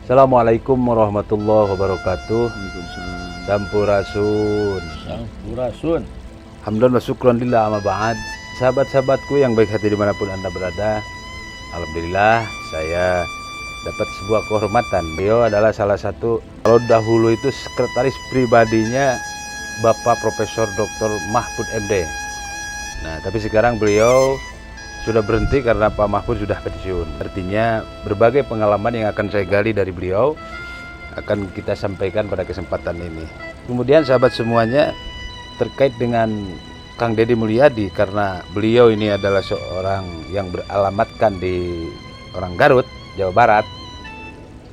Assalamualaikum warahmatullahi wabarakatuh. Waalaikumsalam. Sampurasun. Sampurasun. Alhamdulillah syukron lillah amma ba'd. Sahabat-sahabatku yang baik hati dimanapun Anda berada, alhamdulillah saya dapat sebuah kehormatan. Beliau adalah salah satu, kalau dahulu itu sekretaris pribadinya Bapak Profesor Dr. Mahfud MD. Nah, tapi sekarang beliau sudah berhenti karena Pak Mahfud sudah pensiun. Artinya berbagai pengalaman yang akan saya gali dari beliau akan kita sampaikan pada kesempatan ini. Kemudian sahabat semuanya, terkait dengan Kang Deddy Mulyadi, karena beliau ini adalah seorang yang beralamatkan di orang Garut, Jawa Barat.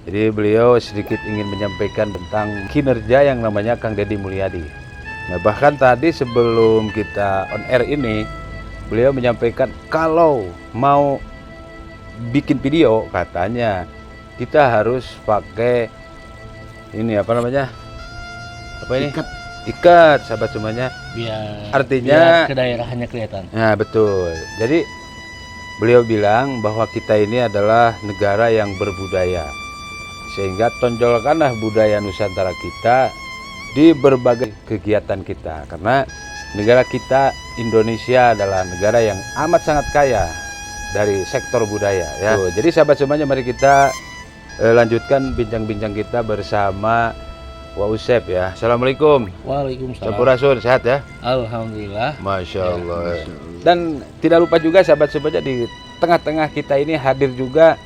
Jadi beliau sedikit ingin menyampaikan tentang kinerja yang namanya Kang Deddy Mulyadi. Nah, bahkan tadi sebelum kita on air ini, beliau menyampaikan kalau mau bikin video, katanya kita harus pakai ini apa namanya? Apa ini? Ikat, sahabat semuanya. Artinya biar ke daerahnya kelihatan. Nah, betul. Jadi beliau bilang bahwa kita ini adalah negara yang berbudaya, sehingga tonjolkanlah budaya Nusantara kita di berbagai kegiatan kita, karena negara kita Indonesia adalah negara yang amat sangat kaya dari sektor budaya ya. Jadi sahabat semuanya, mari kita lanjutkan bincang-bincang kita bersama Wak Usep ya. Assalamualaikum. Waalaikumsalam. Sampurasun, sehat ya? Alhamdulillah. Masya Allah. Dan tidak lupa juga sahabat semuanya, di tengah-tengah kita ini hadir juga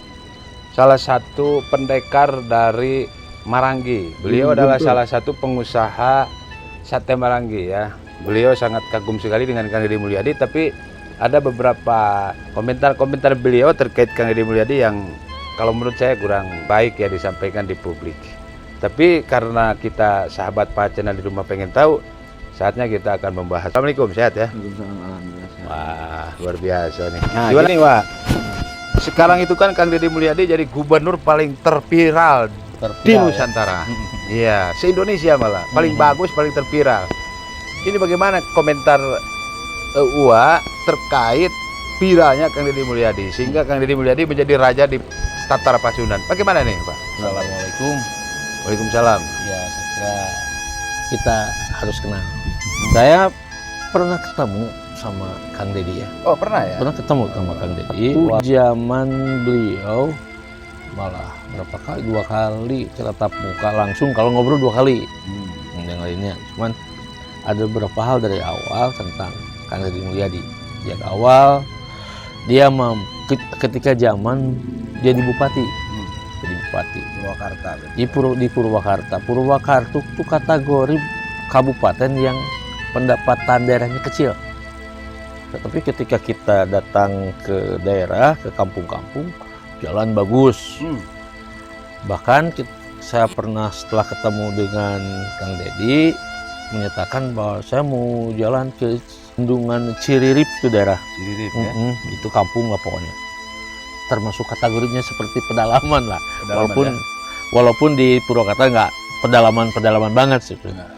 salah satu pendekar dari Marangi. Beliau adalah salah satu pengusaha sate Marangi ya. Beliau sangat kagum sekali dengan Kang Deddy Mulyadi, tapi ada beberapa komentar-komentar beliau terkait Kang Deddy Mulyadi yang kalau menurut saya kurang baik ya disampaikan di publik. Tapi karena kita sahabat Pak Channel di rumah pengen tahu, saatnya kita akan membahas. Assalamualaikum, sehat ya? Waalaikumsalam. Alhamdulillah. Wah, luar biasa nih. Nah, gimana nih, Wak? Sekarang itu kan Kang Deddy Mulyadi jadi gubernur paling terviral di Nusantara. Iya, se-Indonesia malah. Paling bagus, paling terviral. Ini bagaimana komentar Uwa terkait viralnya Kang Deddy Mulyadi, sehingga Kang Deddy Mulyadi menjadi raja di Tatar Pasundan. Bagaimana nih, Pak? Assalamualaikum. Waalaikumsalam. Ya, saya kira kita harus kenal. Saya pernah ketemu sama Kang Deddy ya. Oh, pernah ya? Pernah ketemu sama Kang Deddy. Zaman beliau malah berapa kali, 2 kali tatap muka langsung, kalau ngobrol 2 kali. Yang lainnya cuman ada beberapa hal dari awal tentang Kang Deddy Mulyadi. Yang awal dia ketika zaman dia di bupati, jadi bupati Purwakarta. di Purwakarta. Purwakarta itu kategori kabupaten yang pendapatan daerahnya kecil. Tetapi ketika kita datang ke daerah, ke kampung-kampung, jalan bagus. Bahkan saya pernah setelah ketemu dengan Kang Deddy menyatakan bahwa saya mau jalan ke Bendungan Ciririp, itu daerah. Ciririp ya. Itu kampung lah pokoknya. Termasuk kategorinya seperti pedalaman lah. Walaupun di Purwakarta nggak pedalaman banget sih.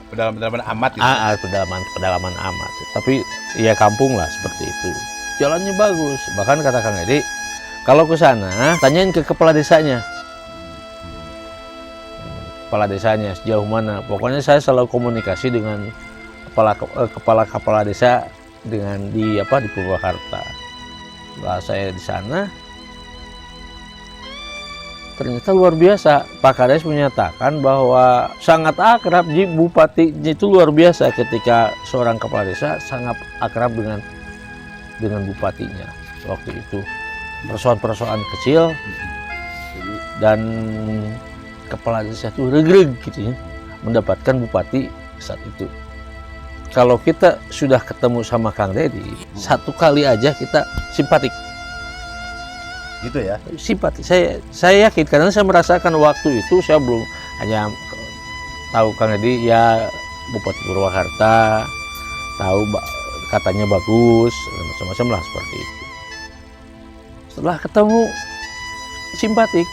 Pedalaman amat gitu. Pedalaman amat. Tapi ya kampung lah seperti itu. Jalannya bagus. Bahkan kata Kang Deddy, kalau ke sana tanyain ke kepala desanya. Kepala desanya sejauh mana. Pokoknya saya selalu komunikasi dengan kepala desa dengan di Purwakarta. Setelah saya di sana, ternyata luar biasa. Pak Kades menyatakan bahwa sangat akrab, di bupatinya itu luar biasa ketika seorang kepala desa sangat akrab dengan bupatinya waktu itu. Persoalan-persoalan kecil dan kepala desa itu regreg gitu ya, mendapatkan bupati saat itu. Kalau kita sudah ketemu sama Kang Deddy, 1 kali aja kita simpatik. Gitu ya. Simpati. Saya yakin karena saya merasakan waktu itu, saya belum hanya tahu Kang Deddy ya Bupati Purwakarta, tahu katanya bagus, macam-macam lah seperti itu. Setelah ketemu simpatik.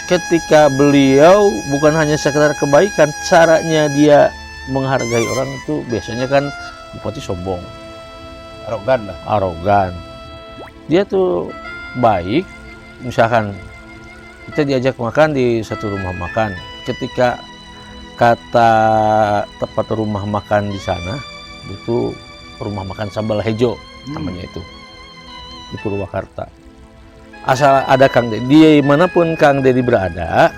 Ketika beliau bukan hanya sekedar kebaikan, caranya dia menghargai orang itu biasanya kan bupati sombong, Arogan. Dia tuh baik, misalkan kita diajak makan di satu rumah makan. Ketika kata tempat rumah makan di sana itu rumah makan Sambal Hejo namanya itu di Purwakarta. Asal ada Kang Dedi, di manapun Kang Dedi berada,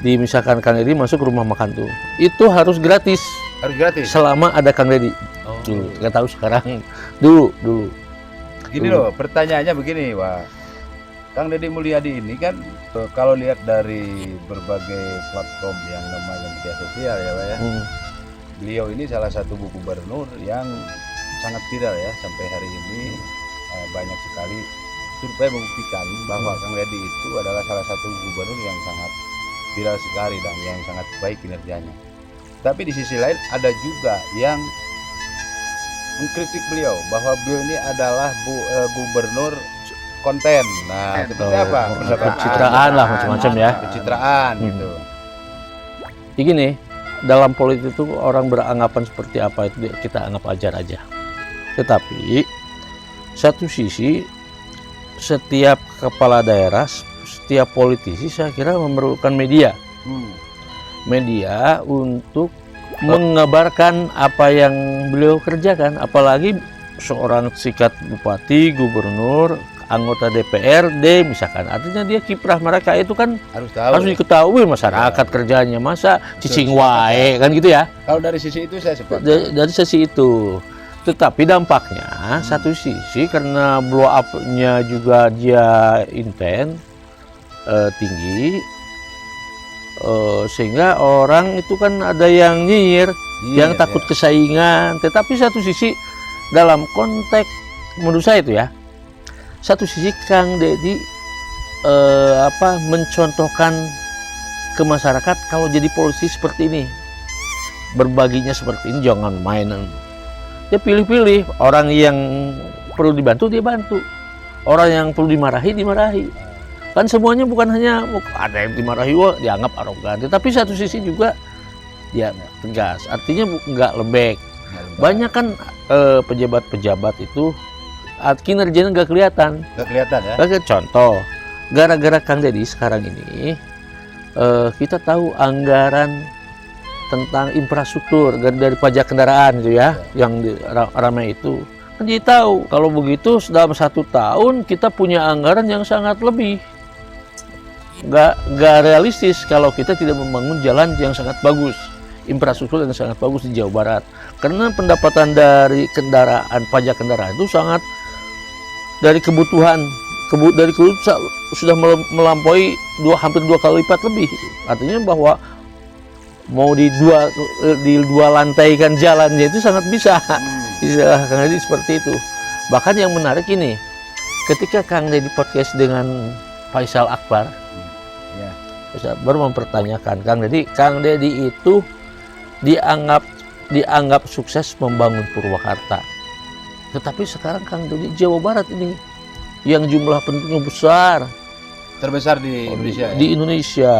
misalkan Kang Dedi masuk rumah makan tuh, itu harus gratis. Harus gratis. Selama ada Kang Dedi. Oh. Dulu, nggak tahu sekarang. Dulu. Gini loh, pertanyaannya begini, Wah. Kang Deddy Mulyadi ini kan kalau lihat dari berbagai platform yang namanya media sosial ya, Pak ya. Beliau ini salah satu gubernur yang sangat viral ya sampai hari ini. Banyak sekali survei membuktikan bahwa Kang Deddy itu adalah salah satu gubernur yang sangat viral sekali dan yang sangat baik kinerjanya. Tapi di sisi lain ada juga yang mengkritik beliau bahwa beliau ini adalah gubernur konten. Nah, seperti apa pendapat pencitraan lah macam-macam ya. Pencitraan gitu. Jadi gini, dalam politik itu orang beranggapan seperti apa itu kita anggap ajar aja. Tetapi satu sisi setiap kepala daerah, setiap politisi saya kira memerlukan media. Media untuk mengabarkan apa yang beliau kerjakan, apalagi seorang sikat bupati, gubernur, anggota DPRD misalkan, artinya dia kiprah mereka itu kan harus diketahui masyarakat kerjanya, masa cicing wae kan gitu ya. Kalau dari sisi itu saya sepakat. Dari sisi itu, tetapi dampaknya satu sisi karena blow up-nya juga dia intens, tinggi, sehingga orang itu kan ada yang nyinyir, yang takut kesaingan. Tetapi satu sisi dalam konteks menurut saya itu ya, satu sisi Kang Deddy mencontohkan ke masyarakat kalau jadi polisi seperti ini, berbaginya seperti ini, jangan mainan. Dia pilih-pilih, orang yang perlu dibantu dia bantu, orang yang perlu dimarahi. Kan semuanya bukan hanya ada yang dimarahi dianggap arogan, tapi satu sisi juga dia tegas, artinya nggak lembek. Banyak kan pejabat-pejabat itu kinerjanya nggak kelihatan. Nggak kelihatan ya. Contoh, gara-gara Kang Deddy sekarang ini kita tahu anggaran tentang infrastruktur dari pajak kendaraan itu ya, yang ramai itu. Kan jadi tahu kalau begitu dalam 1 tahun kita punya anggaran yang sangat lebih. Nggak realistis kalau kita tidak membangun jalan yang sangat bagus, infrastruktur yang sangat bagus di Jawa Barat. Karena pendapatan dari pajak kendaraan itu sangat dari kebutuhan sudah melampaui hampir 2 kali lipat lebih. Artinya bahwa mau di dua lantaikan jalannya itu sangat bisa. Istilah Kang Deddy seperti itu. Bahkan yang menarik ini, ketika Kang Deddy podcast dengan Faisal Akbar, baru mempertanyakan Kang Deddy itu dianggap sukses membangun Purwakarta. Tetapi sekarang Kang Deddy Jawa Barat ini yang jumlah penduduknya besar, terbesar di Indonesia. Di Indonesia.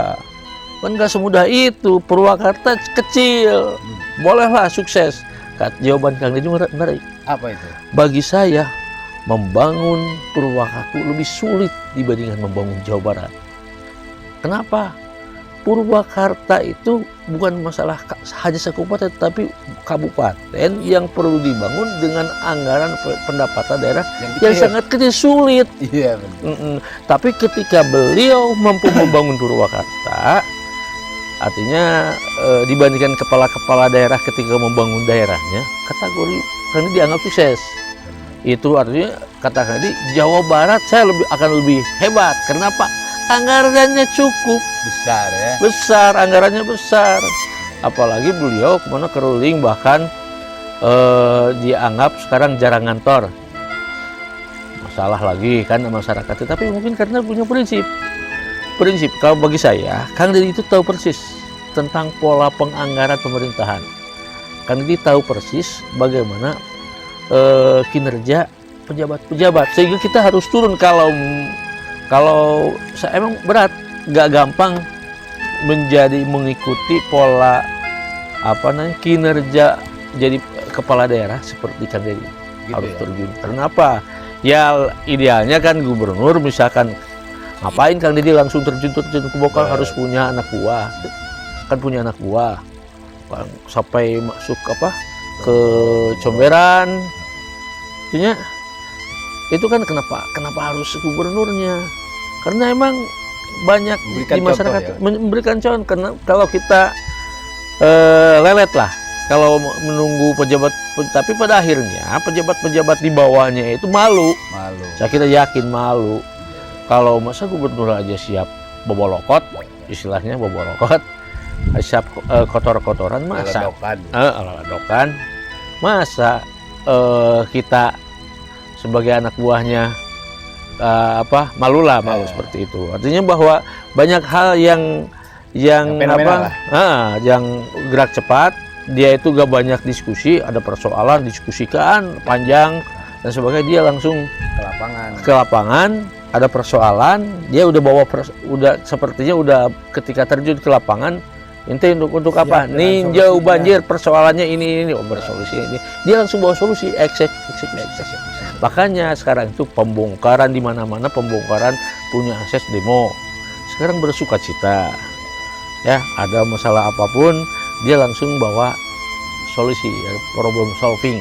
Kan nggak semudah itu, Purwakarta kecil, bolehlah sukses. Jawaban Kang Deddy menarik. Apa itu? Bagi saya, membangun Purwakarta lebih sulit dibandingkan membangun Jawa Barat. Kenapa? Purwakarta itu bukan masalah hanya kabupaten, tapi kabupaten yang perlu dibangun dengan anggaran pendapatan daerah yang sangat kecil, sulit. Iya, benar. Tapi ketika beliau mampu membangun Purwakarta, artinya dibandingkan kepala-kepala daerah ketika membangun daerahnya, kategori kan dianggap sukses. Itu artinya katakan di Jawa Barat saya akan lebih hebat. Kenapa? Anggarannya cukup besar ya. Besar, anggarannya besar. Apalagi beliau kemana keruling, bahkan dianggap sekarang jarang ngantor. Masalah lagi kan masyarakat. Tapi mungkin karena punya prinsip. Kalau bagi saya, Kang Deddy itu tahu persis tentang pola penganggaran pemerintahan. Kang Deddy tahu persis bagaimana kinerja pejabat-pejabat, sehingga kita harus turun kalau emang berat, nggak gampang mengikuti pola kinerja jadi kepala daerah seperti Kang Deddy. Harus terjun. Kenapa? Ya idealnya kan gubernur misalkan Ngapain Kang Deddy langsung terjun ke Bokal, harus punya anak buah. Kan punya anak buah. Sampai masuk ke Comberan. Itu kan kenapa harus gubernurnya? Karena emang banyak Memberikan di masyarakat contoh, ya? memberikan contoh. Karena kalau kita lelet lah, kalau menunggu pejabat, tapi pada akhirnya pejabat-pejabat di bawahnya itu malu. Saya kira yakin malu. Kalau masa gubernur aja siap bobolokot, istilahnya bobolokot, siap kotor-kotoran, masa ladokan, masa kita sebagai anak buahnya malu seperti itu. Artinya bahwa banyak hal yang yang gerak cepat, dia itu gak banyak diskusi, ada persoalan diskusikan panjang dan sebagainya, dia langsung ke lapangan, ada persoalan, dia udah bawa sepertinya udah ketika terjun ke lapangan, inti untuk apa? Ninjau banjir, persoalannya ini bersolusi ini. Dia langsung bawa solusi, eksekusi. Makanya sekarang itu pembongkaran di mana-mana, pembongkaran punya akses demo. Sekarang bersukacita. Ya, ada masalah apapun, dia langsung bawa solusi, problem solving,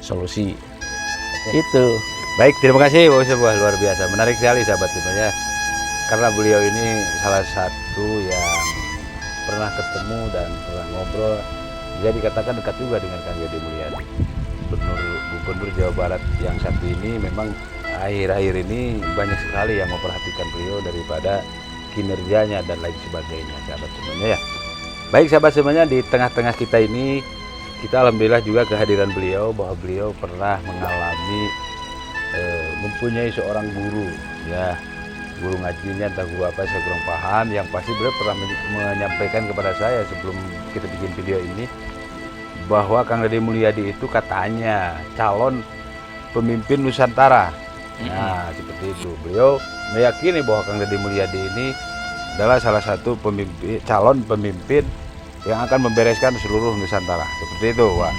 solusi. Itu. Baik, terima kasih Pak Sebuah, luar biasa, menarik sekali sahabat semuanya. Karena beliau ini salah satu yang pernah ketemu dan pernah ngobrol, jadi dikatakan dekat juga dengan Kang Deddy Mulyadi, Gubernur Jawa Barat yang satu ini. Memang akhir-akhir ini banyak sekali yang memperhatikan beliau daripada kinerjanya dan lain sebagainya, sahabat semuanya ya. Baik sahabat semuanya, di tengah-tengah kita ini, kita alhamdulillah juga kehadiran beliau, bahwa beliau pernah mengalami mempunyai seorang guru, ya, guru ngajinya entah guru apa, saya kurang paham. Yang pasti beliau pernah menyampaikan kepada saya sebelum kita bikin video ini, bahwa Kang Deddy Mulyadi itu katanya calon pemimpin Nusantara. Nah, seperti itu. Beliau meyakini bahwa Kang Deddy Mulyadi ini adalah salah satu calon pemimpin yang akan membereskan seluruh Nusantara. Seperti itu, Pak.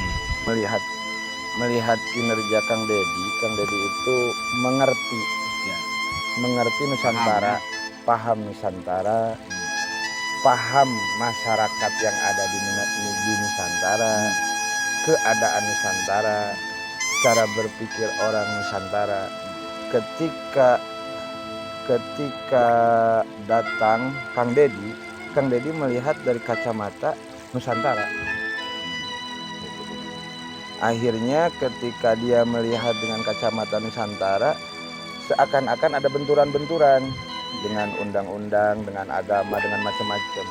Melihat kinerja Kang Deddy itu mengerti Nusantara, paham Nusantara, paham masyarakat yang ada di Nusantara, keadaan Nusantara, cara berpikir orang Nusantara. Ketika datang Kang Deddy melihat dari kacamata Nusantara. Akhirnya ketika dia melihat dengan kacamata Nusantara, seakan-akan ada benturan-benturan dengan undang-undang, dengan agama, dengan macam-macam.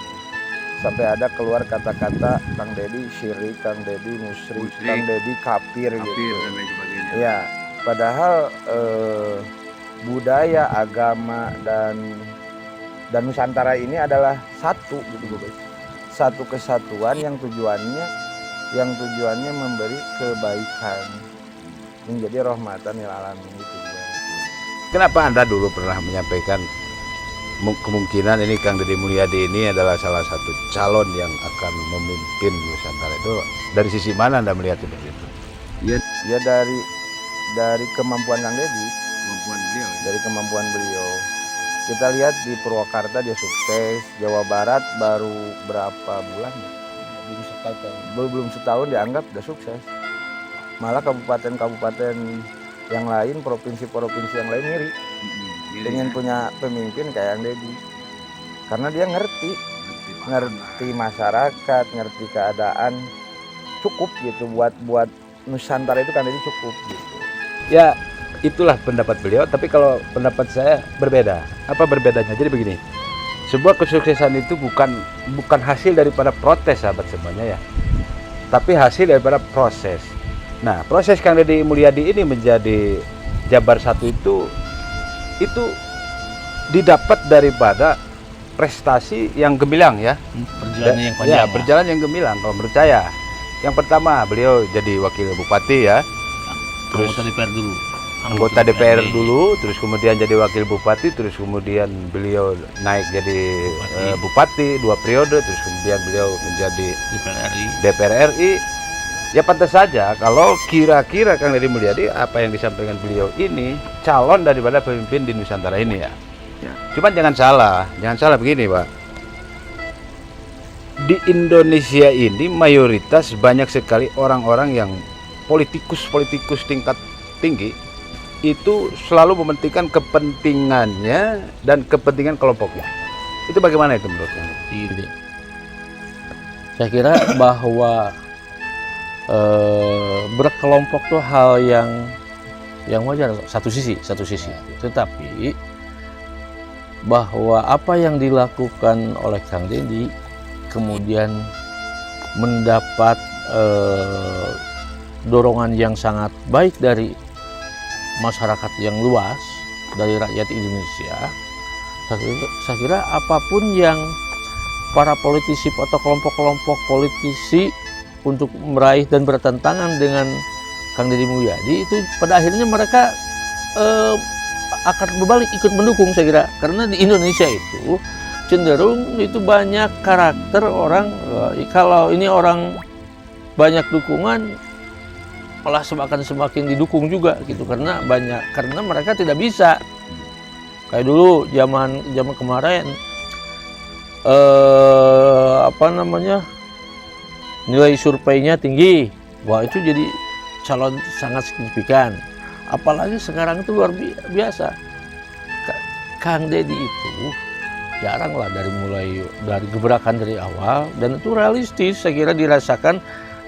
Sampai ada keluar kata-kata Kang Deddy syirik, Kang Deddy musyrik, Kang Deddy kafir gitu. Dan lain sebagainya. Ya, padahal budaya, agama dan Nusantara ini adalah satu gitu guys. Satu kesatuan yang tujuannya memberi kebaikan, menjadi rahmatan lil alamin gitu. Kenapa Anda dulu pernah menyampaikan kemungkinan ini Kang Deddy Mulyadi ini adalah salah satu calon yang akan memimpin Nusantara? Itu dari sisi mana Anda melihat seperti itu? Ya dari kemampuan Kang Deddy, dari kemampuan beliau. Kita lihat di Purwakarta dia sukses, Jawa Barat baru berapa bulan? Belum setahun dianggap udah sukses. Malah kabupaten-kabupaten yang lain, provinsi-provinsi yang lain ngiri. Pengen punya pemimpin kayak Kang Deddy. Karena dia ngerti masyarakat, ngerti keadaan, cukup gitu buat Nusantara itu Kang Deddy cukup gitu. Ya, itulah pendapat beliau, tapi kalau pendapat saya berbeda. Apa berbedanya? Jadi begini, sebuah kesuksesan itu bukan hasil daripada protes sahabat semuanya ya, tapi hasil daripada proses. Nah, proses Kang Deddy Mulyadi ini menjadi Jabar 1 itu didapat daripada prestasi yang gemilang ya. Perjalanan yang panjang. Ya, berjalan yang gemilang kalau menurut saya. Yang pertama, beliau jadi wakil bupati ya. Terus Anggota DPR dulu. Anggota DPR dulu, terus kemudian jadi wakil bupati, terus kemudian beliau naik jadi bupati 2 periode, terus kemudian beliau menjadi DPR RI. Ya pantas saja kalau kira-kira Kang Deddy Mulyadi apa yang disampaikan beliau ini calon daripada pemimpin di Nusantara ini ya. Cuman jangan salah begini Pak. Di Indonesia ini mayoritas banyak sekali orang-orang yang politikus tingkat tinggi itu selalu mementingkan kepentingannya dan kepentingan kelompoknya. Itu bagaimana itu menurut Anda? Ini. Saya kira bahwa berkelompok tuh hal yang wajar satu sisi. Tetapi bahwa apa yang dilakukan oleh Kang Deddy kemudian mendapat dorongan yang sangat baik dari masyarakat yang luas, dari rakyat Indonesia. Saya kira apapun yang para politisi atau kelompok-kelompok politisi untuk meraih dan bertentangan dengan Kang Deddy Mulyadi itu pada akhirnya mereka akan berbalik ikut mendukung, saya kira, karena di Indonesia itu cenderung itu banyak karakter orang kalau ini orang banyak dukungan malah semakin didukung juga gitu, karena mereka tidak bisa kayak dulu zaman kemarin nilai surveinya tinggi, wah itu jadi calon sangat signifikan. Apalagi sekarang itu luar biasa. Kang Deddy itu jarang lah dari gebrakan dari awal, dan itu realistis, saya kira dirasakan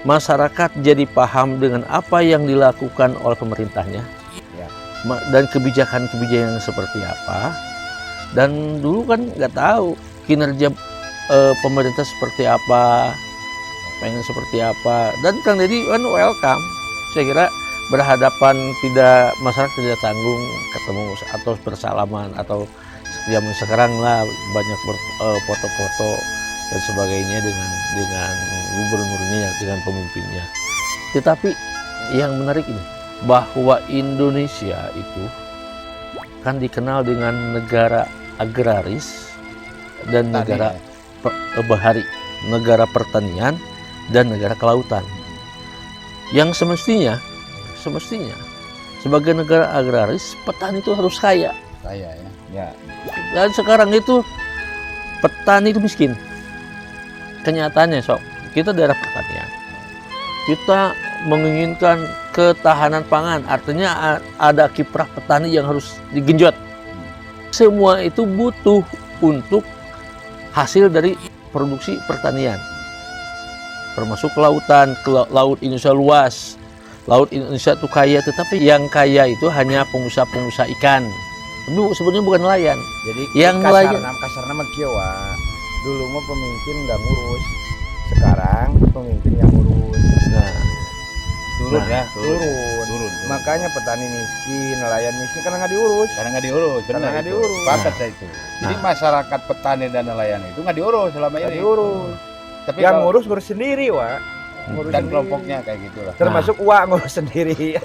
masyarakat jadi paham dengan apa yang dilakukan oleh pemerintahnya dan kebijakan-kebijakan yang seperti apa. Dan dulu kan nggak tahu kinerja pemerintah seperti apa, pengen seperti apa, dan Kang Deddy kan welcome. Saya kira berhadapan masyarakat tidak tanggung ketemu atau bersalaman atau zaman sekarang lah banyak foto-foto dan sebagainya dengan gubernurnya, dengan pemimpinnya. Tetapi yang menarik ini bahwa Indonesia itu kan dikenal dengan negara agraris dan negara bahari, negara pertanian dan negara kelautan. Yang semestinya sebagai negara agraris, petani itu harus kaya. Ya. Dan sekarang itu petani itu miskin. Kenyataannya kita daerah pertanian. Kita menginginkan ketahanan pangan, artinya ada kiprah petani yang harus digenjot. Semua itu butuh untuk hasil dari produksi pertanian. Termasuk kelautan, laut Indonesia luas. Laut Indonesia itu kaya, tetapi yang kaya itu hanya pengusaha-pengusaha ikan. Itu sebenarnya bukan nelayan. Jadi yang kasar nama Kiowa. Dulu mah pemimpin nggak ngurus, sekarang pemimpin yang ngurus. Turun. Makanya petani miskin, nelayan miskin karena nggak diurus. Karena nggak diurus. Sepakat saya itu. Jadi masyarakat petani dan nelayan itu nggak diurus selama ini. Tapi yang ngurus sendiri, Wak. Dan kelompoknya kayak gitulah. Termasuk uang ngurus sendiri.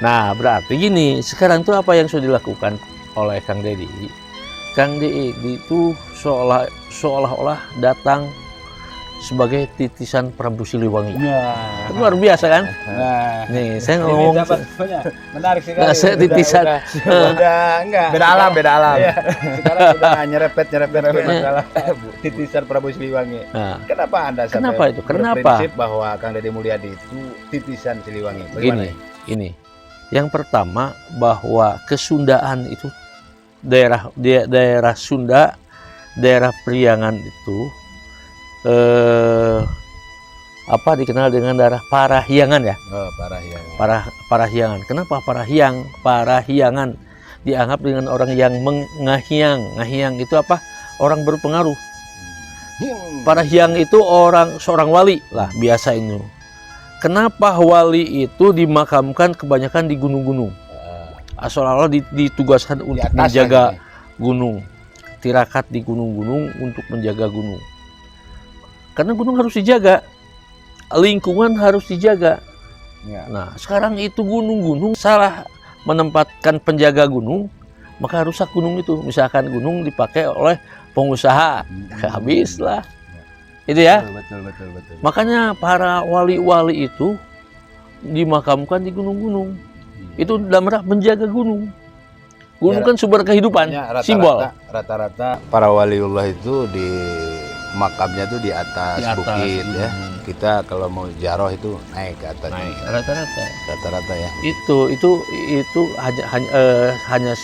Nah, berarti gini, sekarang tuh apa yang sudah dilakukan oleh Kang Deddy? Kang Deddy itu seolah-olah datang sebagai titisan Prabu Siliwangi. Itu luar biasa kan? Nih, saya ngomong menarik sekali. Nah, saya titisan. Udah enggak. Beda alam. Ya. Sekarang udah nyerepet masalah titisan Prabu Siliwangi. Nah, kenapa Anda kenapa itu? Kenapa? Prinsip bahwa Kang Deddy Mulyadi itu titisan Siliwangi. Ini. Yang pertama bahwa kesundaan itu daerah Sunda, daerah Priangan itu dikenal dengan daerah Parahyangan ya. Parahyangan. Kenapa Parahyangan dianggap dengan orang yang mengahyang. Ngahyang itu apa? Orang berpengaruh. Parahyang itu seorang wali lah biasa ini. Kenapa wali itu dimakamkan kebanyakan di gunung-gunung? Seolah-olah ditugaskan untuk menjaga gunung. Tirakat di gunung-gunung untuk menjaga gunung. Karena gunung harus dijaga, lingkungan harus dijaga. Nah, sekarang itu gunung-gunung salah menempatkan penjaga gunung, maka rusak gunung itu. Misalkan gunung dipakai oleh pengusaha, habislah. Itu ya. Betul. Makanya para wali-wali itu dimakamkan di gunung-gunung. Itu dalam rangka menjaga gunung. Gunung kan sumber kehidupan, simbol. Rata-rata para waliullah itu di makamnya tuh di atas bukit ya. Kita kalau mau ziarah itu naik ke atas. Naik rata-rata. Rata-rata ya. Itu hanya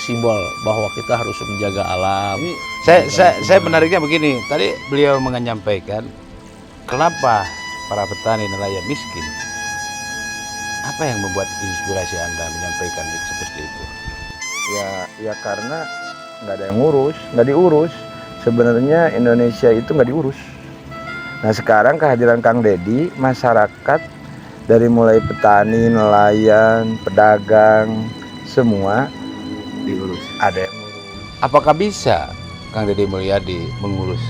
simbol bahwa kita harus menjaga alam. Ini saya menariknya begini. Tadi beliau menyampaikan kenapa para petani nelayan miskin. Apa yang membuat inspirasi Anda menyampaikan seperti itu? Ya karena nggak ada yang ngurus, nggak diurus. Sebenarnya Indonesia itu nggak diurus. Nah sekarang kehadiran Kang Deddy, masyarakat dari mulai petani, nelayan, pedagang, semua Diurus. ada yang ngurus. Apakah bisa Kang Deddy Mulyadi mengurus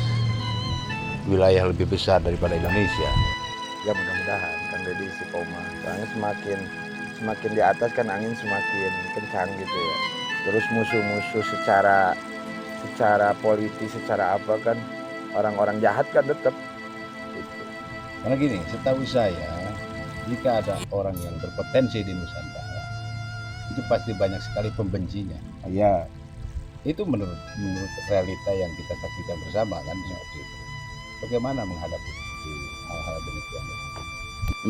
wilayah lebih besar daripada Indonesia? Ya mudah-mudahan Kang Deddy istiqomah. Soalnya semakin di atas kan angin semakin kencang gitu ya. Terus musuh-musuh secara politis, secara apa kan orang-orang jahat kan tetap. Gitu. Karena gini, setahu saya, jika ada orang yang berpotensi di Nusantara, itu pasti banyak sekali pembencinya. Ya, itu menurut realita yang kita saksikan bersama kan seperti itu. Bagaimana menghadapi hal-hal demikian?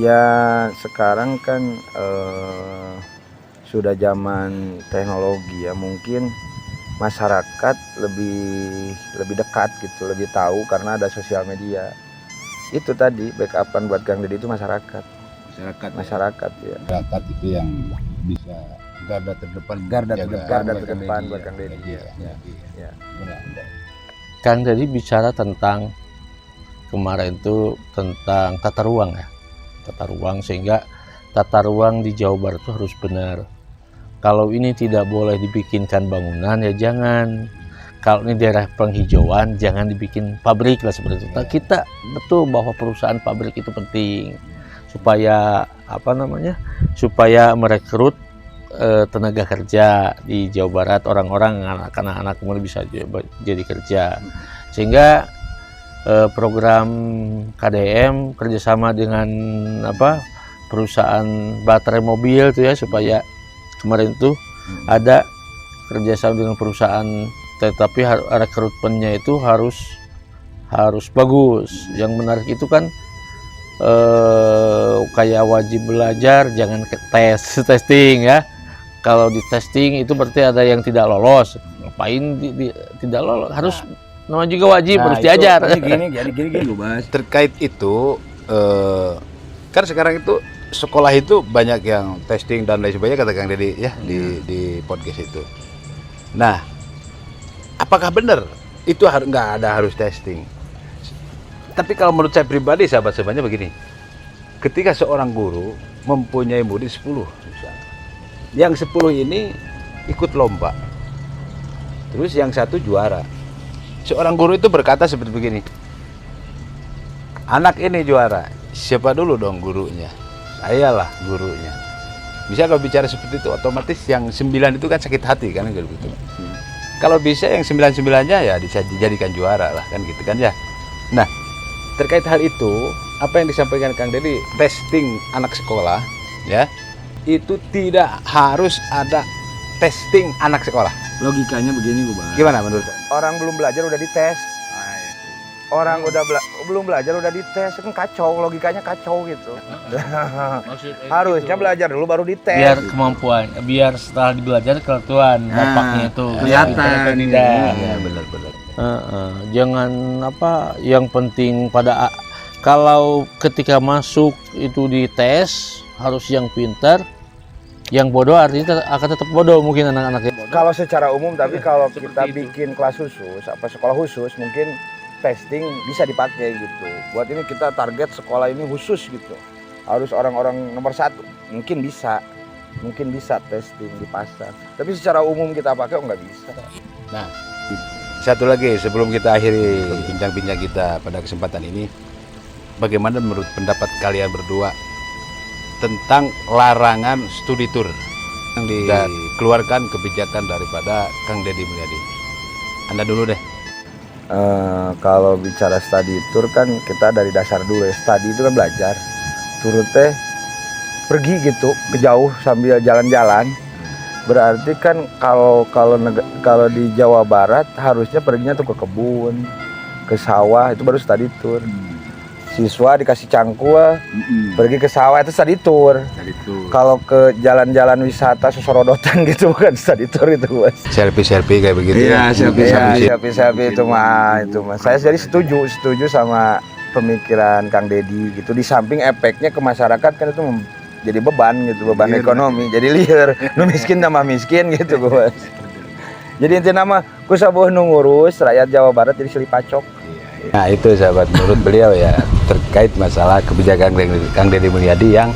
Ya sekarang kan sudah zaman teknologi ya, mungkin masyarakat lebih dekat gitu, lebih tahu karena ada sosial media. Itu tadi backupan buat Kang Deddy itu masyarakat ya. Masyarakat itu yang bisa garda terdepan buat Kang Deddy. Ya. Kang Deddy bicara tentang kemarin itu tentang tata ruang ya. Tata ruang, sehingga tata ruang di Jawa Barat itu harus benar. Kalau ini tidak boleh dibikinkan bangunan ya jangan. Kalau ini daerah penghijauan jangan dibikin pabrik lah seperti itu. Nah, kita betul bahwa perusahaan pabrik itu penting supaya supaya merekrut tenaga kerja di Jawa Barat, orang-orang anak-anak kemudian bisa jadi kerja. Sehingga program KDM kerjasama dengan perusahaan baterai mobil itu ya, supaya kemarin itu ada kerjasama dengan perusahaan, tetapi rekrutmennya itu harus bagus. Yang menarik itu kan kayak wajib belajar, jangan testing ya. Kalau di testing itu berarti ada yang tidak lolos. Ngapain tidak lolos? Harus namanya juga wajib, harus diajar. Gini gue bahas. Terkait itu, kan sekarang itu sekolah itu banyak yang testing dan lain sebagainya, kata Kang Deddy ya di podcast itu. Nah, apakah benar itu nggak ada harus testing? Tapi kalau menurut saya pribadi, sahabat-sahabatnya begini, ketika seorang guru mempunyai murid 10 misalnya, yang 10 ini ikut lomba, terus yang satu juara. Seorang guru itu berkata seperti begini, anak ini juara, siapa dulu dong gurunya? Sayalah gurunya. Bisa kalau bicara seperti itu, otomatis yang 9 itu kan sakit hati kan gitu. Kalau bisa yang 9-9-nya ya bisa dijadikan juara lah kan gitu kan ya. Nah, terkait hal itu, apa yang disampaikan Kang Deddy, testing anak sekolah ya, itu tidak harus ada testing anak sekolah. Logikanya begini gue bahas. Gimana menurut? Orang belum belajar udah dites. Orang udah belum belajar udah dites, kan kacau, logikanya kacau gitu. Harusnya belajar dulu baru dites. Biar kemampuan, biar setelah belajar kelihatan dampaknya itu kelihatan. Ya, benar-benar. Jangan yang penting kalau ketika masuk itu dites harus yang pintar, yang bodoh artinya akan tetap bodoh mungkin anak-anaknya. Kalau secara umum, tapi kalau kita bikin kelas khusus, sekolah khusus, mungkin testing bisa dipakai gitu. Buat ini kita target sekolah ini khusus gitu. Harus orang-orang nomor 1, mungkin bisa testing dipasang. Tapi secara umum kita pakai nggak bisa. Nah, satu lagi sebelum kita akhiri bincang-bincang kita pada kesempatan ini, bagaimana menurut pendapat kalian berdua tentang larangan studi tour yang dikeluarkan kebijakan daripada Kang Deddy Mulyadi? Anda dulu deh. Kalau bicara study tour kan kita dari dasar dulu ya. Study itu kan belajar, tour teh pergi gitu ke jauh sambil jalan-jalan. Berarti kan kalau di Jawa Barat harusnya perginya tuh ke kebun, ke sawah, itu baru study tour. Siswa dikasih cangkul, pergi ke sawah itu study tour. Kalau ke jalan-jalan wisata sosorodotan gitu bukan study tour itu, Mas. Selfie kayak begitu. Iya, selfie itu mah. Saya jadi setuju sama pemikiran Kang Deddy gitu. Di samping efeknya ke masyarakat kan itu jadi beban gitu, beban ekonomi, jadi liar, nu miskin tambah miskin gitu, Mas. Jadi intinya mah kusabuh nu ngurus rakyat Jawa Barat jadi silih pacok. Nah itu sahabat, menurut beliau ya terkait masalah kebijakan Kang Deddy Mulyadi yang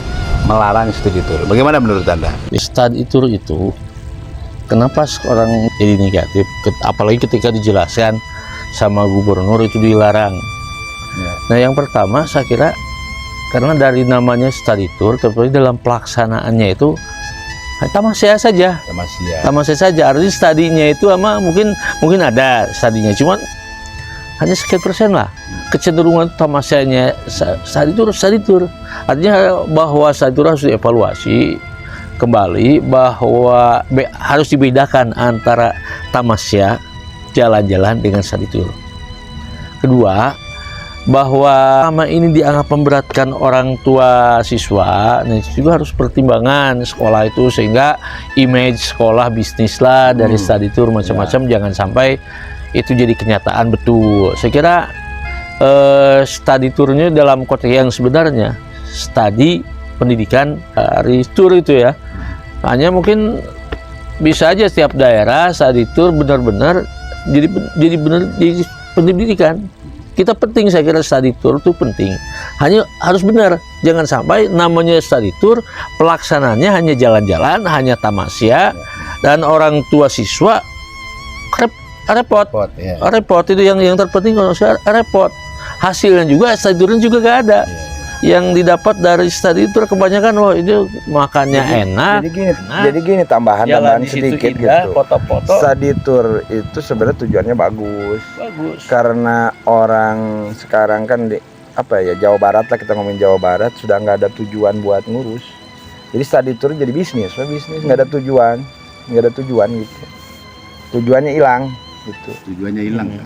melarang studi tour. Bagaimana menurut Anda? Study tour itu kenapa seorang jadi negatif, apalagi ketika dijelaskan sama gubernur itu dilarang. Nah yang pertama saya kira karena dari namanya study tour, tapi dalam pelaksanaannya itu tamasya saja. Tamasya saja. Artinya studinya itu mungkin ada studinya, cuman hanya sekian persen lah. Kecenderungan tamasyanya study tour. Artinya bahwa study tour harus dievaluasi kembali, bahwa harus dibedakan antara tamasya jalan-jalan dengan study tour. Kedua, bahwa sama ini dianggap memberatkan orang tua siswa, nah itu juga harus pertimbangan sekolah itu, sehingga image sekolah bisnis lah dari study tour macam-macam, jangan sampai itu jadi kenyataan betul. Saya kira study tournya dalam konteks yang sebenarnya study pendidikan dari tour itu ya, hanya mungkin bisa aja setiap daerah study tour benar-benar jadi pendidikan. Kita penting, saya kira study tour itu penting. Hanya harus benar, jangan sampai namanya study tour, pelaksananya hanya jalan-jalan, hanya tamasya, dan orang tua siswa repot. Repot itu yang terpenting, kalau saya repot. Hasilnya juga study tournya juga gak ada. Yang didapat dari study tour kebanyakan itu makannya enak. Jadi gini tambahan sedikit gitu. Foto-foto. Study tour itu sebenarnya tujuannya bagus. Karena orang sekarang kan Jawa Barat lah, kita ngomongin Jawa Barat sudah nggak ada tujuan buat ngurus. Jadi study tour jadi bisnis nggak ada tujuan gitu. Tujuannya hilang gitu.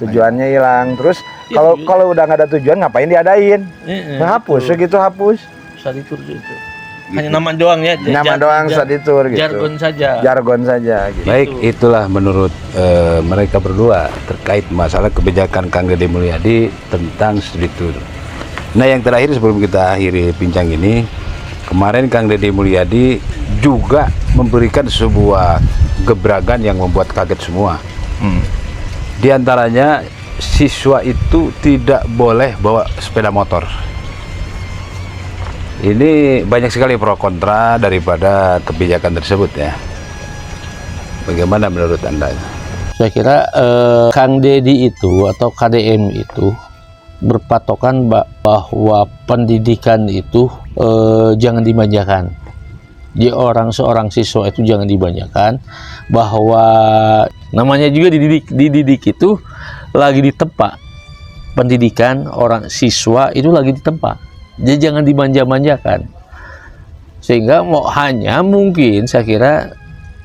Tujuannya hilang. Terus kalau udah nggak ada tujuan ngapain diadain? Hapus. Study tour itu. Hanya nama doang ya. Nama doang study tour gitu. Jargon saja. Gitu. Baik, itulah menurut mereka berdua terkait masalah kebijakan Kang Deddy Mulyadi tentang studi tour. Nah yang terakhir sebelum kita akhiri bincang ini, kemarin Kang Deddy Mulyadi juga memberikan sebuah gebrakan yang membuat kaget semua. Di antaranya siswa itu tidak boleh bawa sepeda motor. Ini banyak sekali pro kontra daripada kebijakan tersebut ya. Bagaimana menurut Anda? Saya kira Kang Deddy itu atau KDM itu berpatokan bahwa pendidikan itu jangan dimanjakan. Di seorang siswa itu jangan dibanyakan, bahwa namanya juga dididik itu lagi ditempa. Pendidikan orang siswa itu lagi ditempa. Jadi jangan dimanja-manjakan. Sehingga hanya mungkin saya kira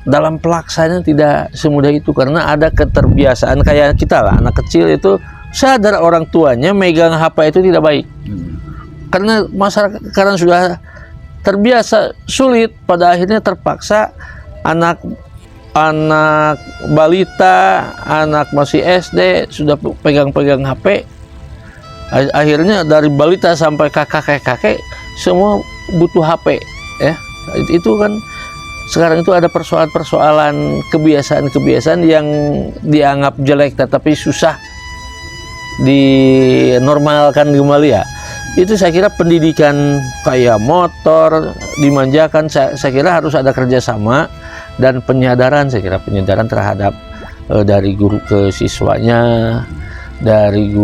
dalam pelaksanaan tidak semudah itu, karena ada keterbiasaan kayak kita lah, anak kecil itu sadar orang tuanya megang HP itu tidak baik. Karena masyarakat sekarang sudah terbiasa, sulit, pada akhirnya terpaksa anak balita, anak masih SD sudah pegang-pegang HP. Akhirnya dari balita sampai kakek semua butuh HP ya. Itu kan sekarang itu ada persoalan-persoalan kebiasaan-kebiasaan yang dianggap jelek tetapi susah dinormalkan kembali ya. Itu saya kira pendidikan kayak motor dimanjakan, saya kira harus ada kerjasama dan penyadaran. Saya kira penyadaran terhadap dari guru ke siswanya, dari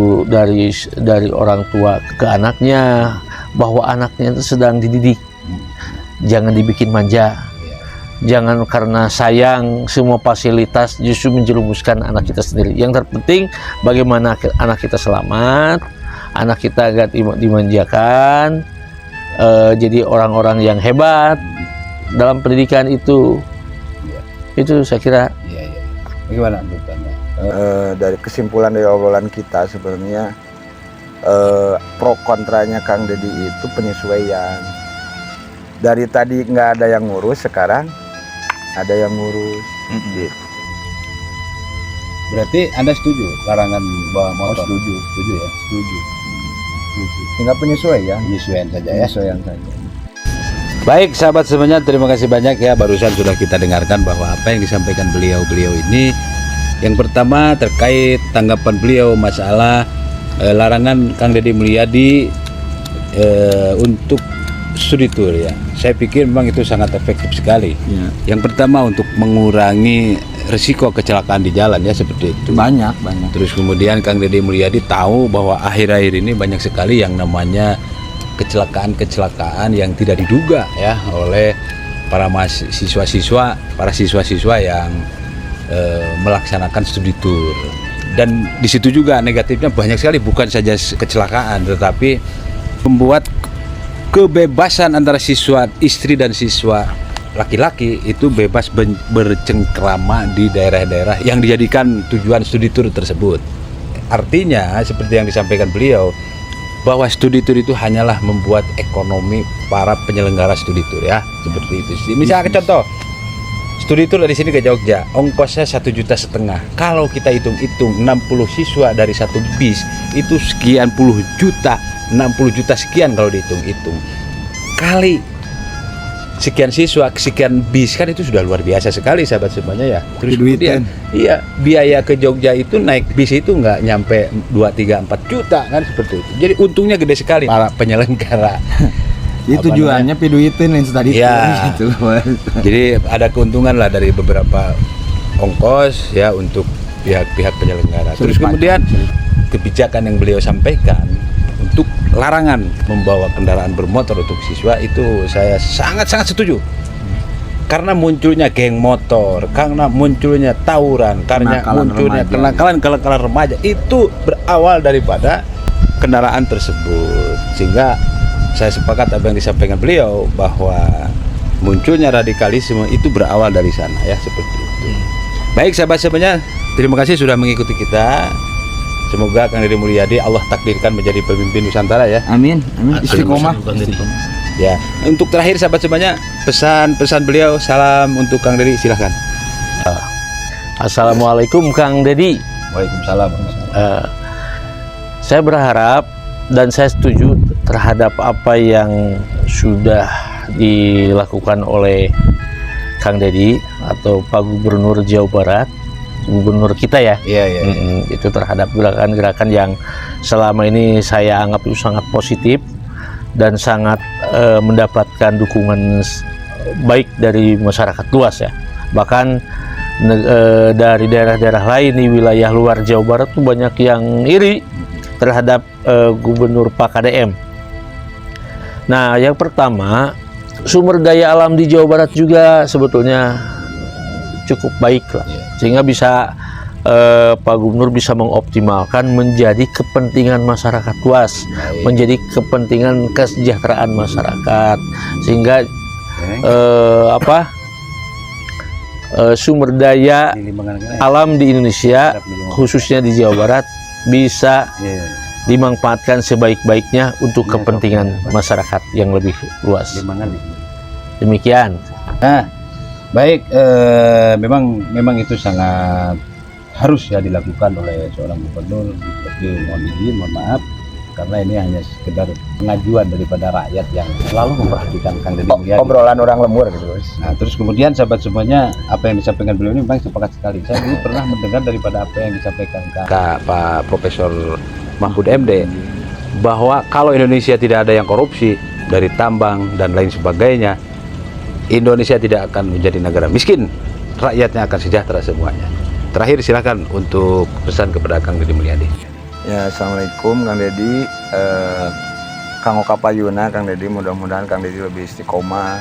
orang tua ke anaknya, bahwa anaknya itu sedang dididik, jangan dibikin manja, jangan karena sayang semua fasilitas justru menjerumuskan anak kita sendiri. Yang terpenting bagaimana anak kita selamat, anak kita agak dimanjakan, jadi orang-orang yang hebat dalam pendidikan itu. Itu saya kira. Iya. Bagaimana menurut Anda? Dari kesimpulan dari obrolan kita sebenarnya pro kontranya Kang Deddy itu penyesuaian. Dari tadi nggak ada yang ngurus, sekarang ada yang ngurus. Gitu. Berarti Anda setuju larangan bawa motor? Setuju. Setuju ya? Setuju. Tinggal penyesuaian. Penyesuaian saja ya. Penyesuaian saja. Baik sahabat semuanya, terima kasih banyak ya. Barusan sudah kita dengarkan bahwa apa yang disampaikan beliau ini, yang pertama terkait tanggapan beliau masalah larangan Kang Deddy Mulyadi untuk studi tour ya. Saya pikir memang itu sangat efektif sekali. Ya. Yang pertama untuk mengurangi risiko kecelakaan di jalan ya, seperti itu. Banyak. Terus kemudian Kang Deddy Mulyadi tahu bahwa akhir-akhir ini banyak sekali yang namanya kecelakaan yang tidak diduga ya oleh para siswa-siswa yang melaksanakan studi tour. Dan di situ juga negatifnya banyak sekali, bukan saja kecelakaan tetapi membuat kebebasan antara siswa istri dan siswa laki-laki itu bebas bercengkrama di daerah-daerah yang dijadikan tujuan studi tour tersebut. Artinya seperti yang disampaikan beliau bahwa studi tour itu hanyalah membuat ekonomi para penyelenggara studi tour ya, seperti itu. Misalnya contoh, studi tour dari sini ke Jogja, ongkosnya 1,5 juta. Kalau kita hitung-hitung 60 siswa dari satu bis itu sekian puluh juta, 60 juta sekian kalau dihitung-hitung. Kali sekian siswa, sekian bis, kan itu sudah luar biasa sekali sahabat semuanya ya. Terus kemudian iya, biaya ke Jogja itu naik bis itu nggak nyampe 2, 3, 4 juta kan, seperti itu. Jadi untungnya gede sekali para penyelenggara. Itu tujuannya piduitin tadi ya, gitu. Jadi ada keuntungan lah dari beberapa ongkos ya untuk pihak-pihak penyelenggara. Terus kemudian kebijakan yang beliau sampaikan untuk larangan membawa kendaraan bermotor untuk siswa itu saya sangat-sangat setuju. Karena munculnya geng motor, karena munculnya tawuran, karena munculnya kenakalan remaja itu berawal daripada kendaraan tersebut. Sehingga saya sepakat apa yang disampaikan beliau bahwa munculnya radikalisme itu berawal dari sana ya, seperti itu. Baik sahabat semuanya, terima kasih sudah mengikuti kita. Semoga Kang Deddy Mulyadi Allah takdirkan menjadi pemimpin Nusantara ya. Amin. Istiqomah. Ya, untuk terakhir sahabat semuanya, pesan beliau, salam untuk Kang Deddy, silahkan. Assalamualaikum Kang Deddy. Waalaikumsalam. Saya berharap dan saya setuju terhadap apa yang sudah dilakukan oleh Kang Deddy atau Pak Gubernur Jawa Barat, gubernur kita ya. Iya. Itu terhadap gerakan-gerakan yang selama ini saya anggap itu sangat positif dan sangat mendapatkan dukungan baik dari masyarakat luas ya. Bahkan dari daerah-daerah lain di wilayah luar Jawa Barat tuh banyak yang iri terhadap gubernur Pak KDM. Nah, yang pertama, sumber daya alam di Jawa Barat juga sebetulnya cukup baik lah, sehingga bisa Pak Gubernur bisa mengoptimalkan menjadi kepentingan masyarakat luas, menjadi kepentingan kesejahteraan masyarakat, sehingga sumber daya alam di Indonesia khususnya di Jawa Barat bisa dimanfaatkan sebaik-baiknya untuk kepentingan masyarakat yang lebih luas. Demikian. Nah, baik, memang itu sangat harus ya dilakukan oleh seorang gubernur. Tapi mohon maaf karena ini hanya sekedar pengajuan daripada rakyat yang selalu memperhatikan Kang Deddy Mulyadi. Obrolan orang lembur gitu, Bos. Nah, terus kemudian sahabat semuanya, apa yang disampaikan beliau ini memang sepakat sekali. Saya dulu pernah mendengar daripada apa yang disampaikan Pak Profesor Mahfud MD, bahwa kalau Indonesia tidak ada yang korupsi dari tambang dan lain sebagainya, Indonesia tidak akan menjadi negara miskin, rakyatnya akan sejahtera semuanya. Terakhir silakan untuk pesan kepada Kang Deddy Mulyadi. Ya, assalamualaikum Kang Deddy. Kang Oka Payuna, Kang Deddy, mudah-mudahan Kang Deddy lebih istiqomah,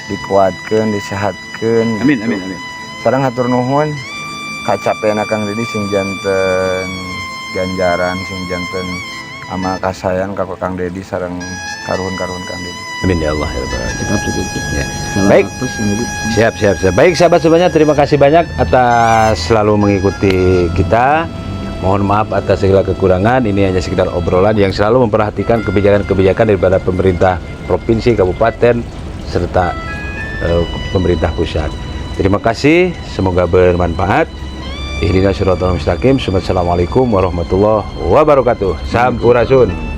dikuatkan, disehatkan. Amin. Sareng hatur nuhun kacapena Kang Deddy sing janten ganjaran, sing janten amal kasayan ka Kang Deddy sareng karuhun Kang Deddy. Amin ya Allah ya Rabbal Alamin. Tetap sedikit. Ya. Salam Baik. apes ini, Bu. Siap. Baik sahabat semuanya, terima kasih banyak atas selalu mengikuti kita. Mohon maaf atas segala kekurangan. Ini hanya sekedar obrolan yang selalu memperhatikan kebijakan-kebijakan daripada pemerintah provinsi, kabupaten, serta pemerintah pusat. Terima kasih, semoga bermanfaat. Ihdinas siratal mustaqim. Assalamualaikum warahmatullahi wabarakatuh. Sampurasun.